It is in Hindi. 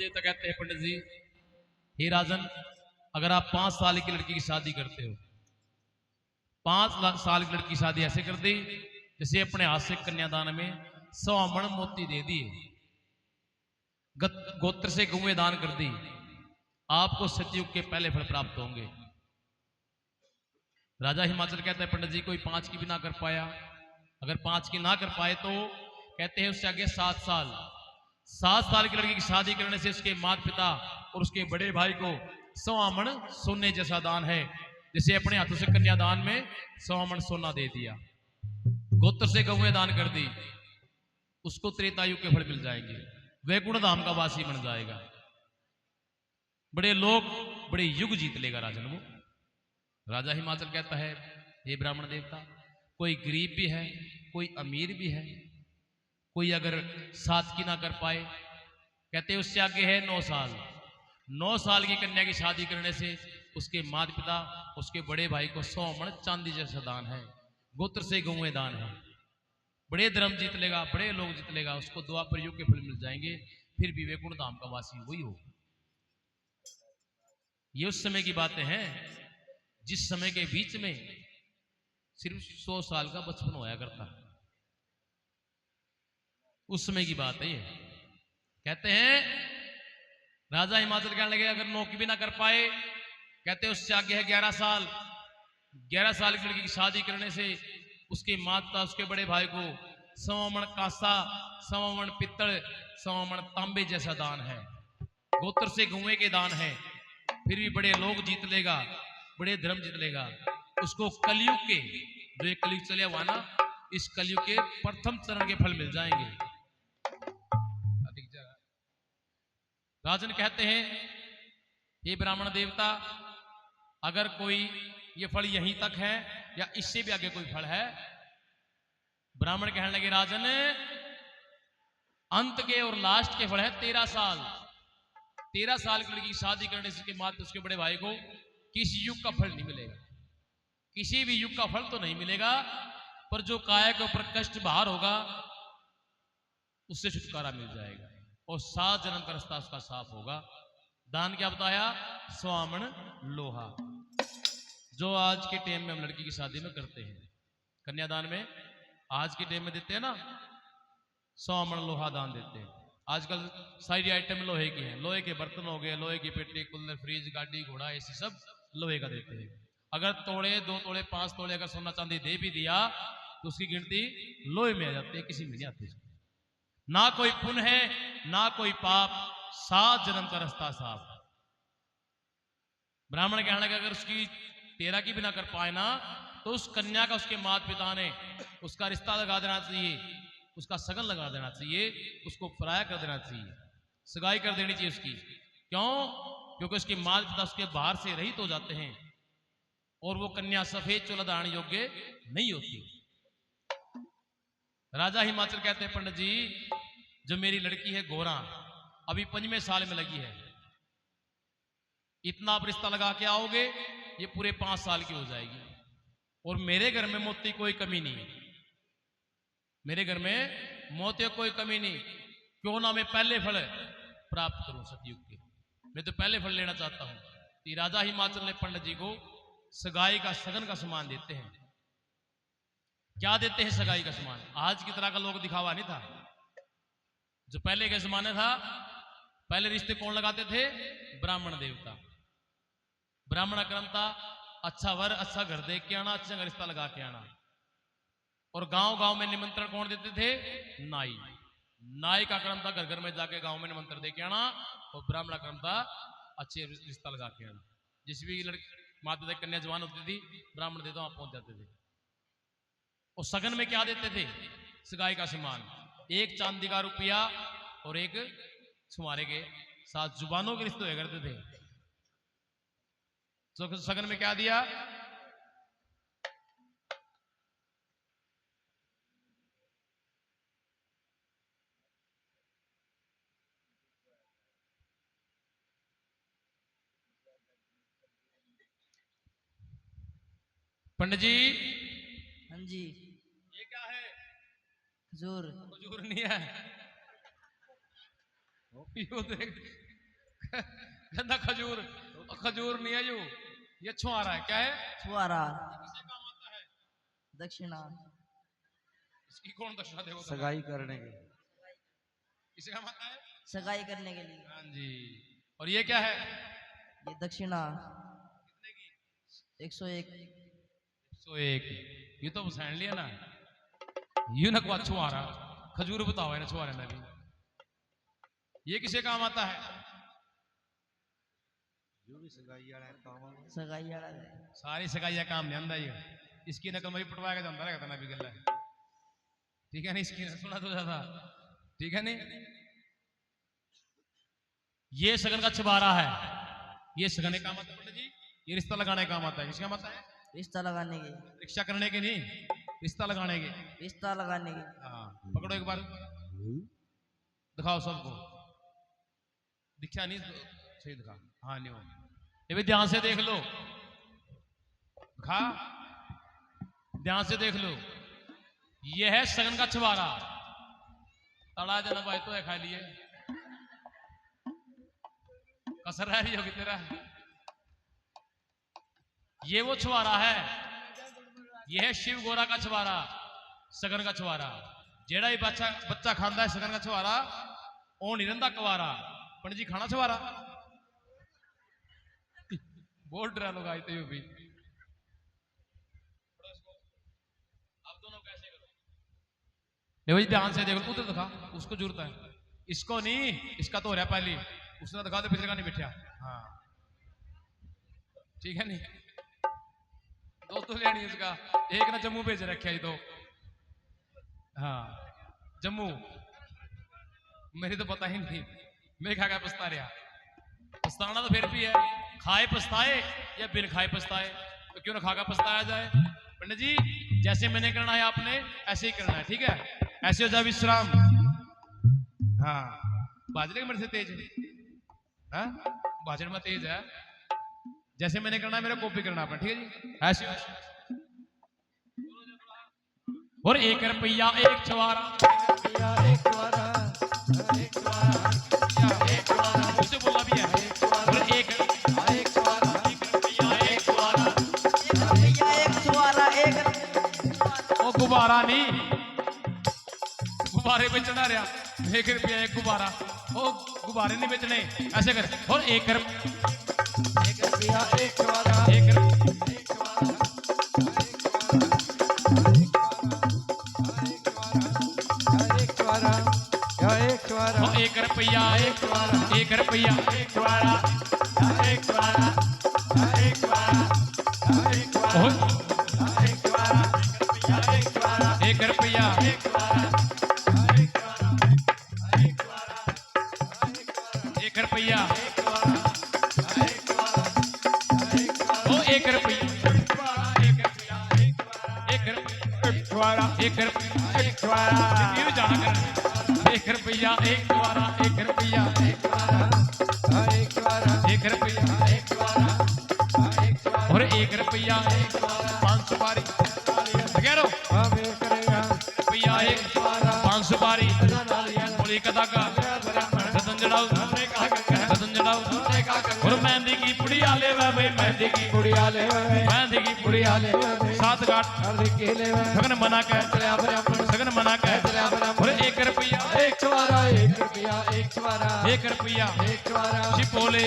देवता कहते हैं पंडित जी, हे राजन, अगर आप 5 साल की लड़की की शादी करते हो, 5 साल की लड़की की शादी ऐसे कर दी जैसे अपने हाथ से कन्यादान में 100 मण मोती दे दिए, गोत्र से गौएं दान कर दी, आपको सतयुग के पहले फल प्राप्त होंगे। राजा हिमाचल कहता है पंडित जी, कोई 5 की भी ना कर पाया, अगर 5 की ना कर पाए तो कहते हैं उससे आगे 7 साल की लड़की की शादी करने से उसके माता पिता और उसके बड़े भाई को 100 मण सोने जैसा दान है, जैसे अपने हाथों से कन्यादान में 100 मण सोना दे दिया, गोत्र से गौएं दान कर दी, उसको त्रेतायुग के फल मिल जाएंगे, वैकुंठ धाम का वासी बन जाएगा, बड़े लोग बड़े युग जीत लेगा राजन वो। राजा हिमाचल कहता है, हे ब्राह्मण देवता, कोई गरीब भी है, कोई अमीर भी है, कोई अगर 7 की ना कर पाए, कहते उससे आगे है 9 साल। 9 साल की कन्या की शादी करने से उसके माता पिता उसके बड़े भाई को 100 मण चांदी जैसा दान है, गोत्र से गौएं दान है, बड़े धर्म जीत लेगा, बड़े लोग जीत लेगा, उसको द्वापर युग के फल मिल जाएंगे, फिर भी वैकुंठ धाम का वासी वही होगा। ये उस समय की बातें हैं जिस समय के बीच में सिर्फ 100 साल का बचपन होया करता, उस समय की बात है ये। कहते हैं राजा हिमाचल कहने लगे, अगर 9 की भी ना कर पाए, कहते हैं उससे आगे है 11 साल। 11 साल की लड़की की शादी करने से उसके माता उसके बड़े भाई को 100 मण कांसा, 100 मण पित्तल, 100 मण तांबे जैसा दान है, गोत्र से गौएं के दान है, फिर भी बड़े लोग जीत लेगा, बड़े धर्म जीत लेगा, उसको कलयुग के, जो ये कलयुग चले हुआ ना, इस कलयुग के प्रथम चरण के फल मिल जाएंगे। राजन कहते हैं, हे ब्राह्मण देवता, अगर कोई ये फल यहीं तक है या इससे भी आगे कोई फल है? ब्राह्मण कहने लगे, राजन अंत के और लास्ट के फल है 13 साल। 13 साल की लड़की की शादी करने से के बाद उसके बड़े भाई को किसी युग का फल नहीं मिलेगा, किसी भी युग का फल तो नहीं मिलेगा, पर जो काया के ऊपर कष्ट बाहर होगा उससे छुटकारा मिल जाएगा और 7 जन्म का रास्ता उसका साफ होगा। दान क्या बताया? 100 मण लोहा, जो आज के टाइम में हम लड़की की शादी में करते हैं, कन्यादान में आज के टाइम में देते हैं ना, 100 मण लोहा दान देते हैं। आजकल सारी आइटम लोहे की हैं, लोहे के बर्तन हो गए, लोहे की पेटी, कूलर, फ्रिज, गाड़ी, घोड़ा, ऐसी सब लोहे का देते हैं। अगर तोड़े, 2 तोड़े, 5 तोड़े अगर सोना चांदी दे भी दिया तो उसकी गिनती लोहे में आ जाती है, किसी में नहीं आती। ना कोई पुण्य है ना कोई पाप, 7 जन्म का रास्ता साफ। ब्राह्मण कहने लगा, अगर उसकी 13 की भी ना कर पाए ना, तो उस कन्या का उसके माता पिता ने उसका रिश्ता लगा देना चाहिए, उसका सगन लगा देना चाहिए, उसको पराया कर देना चाहिए, सगाई कर देनी चाहिए उसकी। क्यों? क्योंकि उसके माता पिता उसके बाहर से रहित हो जाते हैं और वो कन्या सफेद चोला धारण योग्य नहीं होती। राजा हिमाचल कहते हैं, पंडित जी, जो मेरी लड़की है गोरा, अभी 5वें साल में लगी है, इतना आप रिश्ता लगा के आओगे, ये पूरे 5 साल की हो जाएगी, और मेरे घर में मोती कोई कमी नहीं, मेरे घर में मोती कोई कमी नहीं, क्यों ना मैं पहले फल प्राप्त करूं सतयुग के, मैं तो पहले फल लेना चाहता हूं। राजा हिमाचल ने पंडित जी को सगाई का सगन का सामान देते हैं। क्या देते हैं सगाई का सामान? आज की तरह का लोग दिखावा नहीं था, जो पहले के जमाने था, पहले रिश्ते कौन लगाते थे? ब्राह्मण देवता, ब्राह्मण क्रम था, अच्छा वर अच्छा घर देख के आना, अच्छा रिश्ता लगा के आना। और गांव गांव में निमंत्रण कौन देते थे? नाई, नाई का क्रम था घर घर में जाके गांव में निमंत्रण दे के आना, और ब्राह्मण क्रम था अच्छे रिश्ता लगा के आना। जिस भी लड़की माता कन्या जवान होती थी, ब्राह्मण देवता वहां पहुंच जाते थे। और सगन में क्या देते थे? सगाई का सामान, 1 चांदी का रुपया और 1 छुआरे के साथ जुबानों के रिश्ते हुए करते थे। तो सगन में क्या दिया? पंडित जी, हाँ जी। ये क्या है? खजूर। खजूर नहीं है, यो देख, कहता खजूर, खजूर नहीं है ये छुआरा है। क्या है? छुआरा। किससे काम आता है? दक्षिणा। इसकी कौन दक्षिणा देगा? सगाई करने के। किससे काम आता है? सगाई करने के लिए। हाँ जी। और ये क्या है? ये दक्षिणा। कितने की? 101। 101। ये तो सैन लिया ना। ये ना को छुआरा, खजूर बताओ है ना छुआरे ने भी। ये किसे काम आता है? जो भी सगाई वाला काम है। सगाई वाला है। सारी सगाइया काम नहीं आंदा ये। इसकी नकल में पटवा के जाता रहता ना भी गल्ला है। ठीक है नहीं? इसकी सुना तो ज्यादा। ठीक है नहीं? ये सगन का छुआरा है। ये सगन काम आता है पंडित जी। ये रिश्ता लगाने का काम आता है। किसका काम आता है? रिश्ता लगाने के। रिक्शा करने के नहीं, रिश्ता लगाने के। रिश्ता लगाने के। हाँ, पकड़ो एक बार, दिखाओ सबको। दिखा नहीं? सही दिखा। हाँ नहीं हो। ये भी ध्यान से देख लो। दिखा, ध्यान से देख लो। ये है सगन का छुआरा। तड़ा जना भाई तो है खा लिए। कसर रह रही होगी तेरा। ये वो छुआरा है। ये है शिव गोरा का छुआरा, सगन का छुआरा। जेड़ा ही बच्चा खांदा है सगन का छुआरा, ओ नहीं रंदा कुवारा। पंडित जी खाना छुआरा? बहुत डरा लोग आए थे भी। आप दोनों कैसे करो? भाई ध्यान से देखो, उधर दिखा, उसको जरूरत है। इसको नहीं, इसका तो हो रहा पहली। उसने दिखा दे, पिछले का नहीं बैठा। हाँ ठीक है नहीं? दो तो लेनी इसका। एक ना जम्मू भेज रखे तो। हाँ जम्मू। मेरी तो पता ही नहीं। मैं खा पछता रहा। पछताना तो फिर भी है। खाए पछताए या बिन खाए पछताए, तो क्यों ना खाकर पछताया जाए। पंडित जी जैसे मैंने करना है आपने ऐसे ही करना है। ठीक है? ऐसे हो जाए विश्राम। हाँ बाजरे मेरे से तेज है। हाँ बाजरे में तेज है। जैसे मैंने करना है मेरे कॉपी करना आपने। ठीक है जी? ऐसे और 1 रुपया 1 छुआरा। उसे बोला भी है। और 1 रुपया 1 छुआरा। ओ गुब्बारा नहीं, गुब्बारे बेचना रहा। 1 रुपया 1 गुब्बारा। ओ गुब्बारे नहीं बेचने। ऐसे कर। और 1 रुपया 1 छुआरा। 1 रुपया 1 छुआरा। 1 रुपया 1 छुआरा। 1 रुपया 1 छुआरा। 1 छुआरा 1 छुआरा। 1 छुआरा 1 छुआरा। 1 रुपया 1 छुआरा। 1 रुपया 1 रुपया 1 छुआरा। 1 रुपया 1 छुआरा। ये भी जाना कर। 1 रुपया 1 छुआरा। 1 रुपया 1 छुआरा। 1 रुपया 1 छुआरा। और 1 रुपया 5 सुपारी। कह रहा हूँ रुपया 1 5 सुपारी। बोली कदा का सदन जड़ाऊ सदन जड़ाऊ। और मेहंदी की पुड़िया ले भाई, मेहंदी की पुड़िया ले, मेहंदी की पुड़िया ले। 7 गांठ सगन मना कर, सगन मना कर। और 1 रुपया 1 छुआरा। 1 रुपया 1 छुआरा। 1 रुपया 1 छुआरा। बोले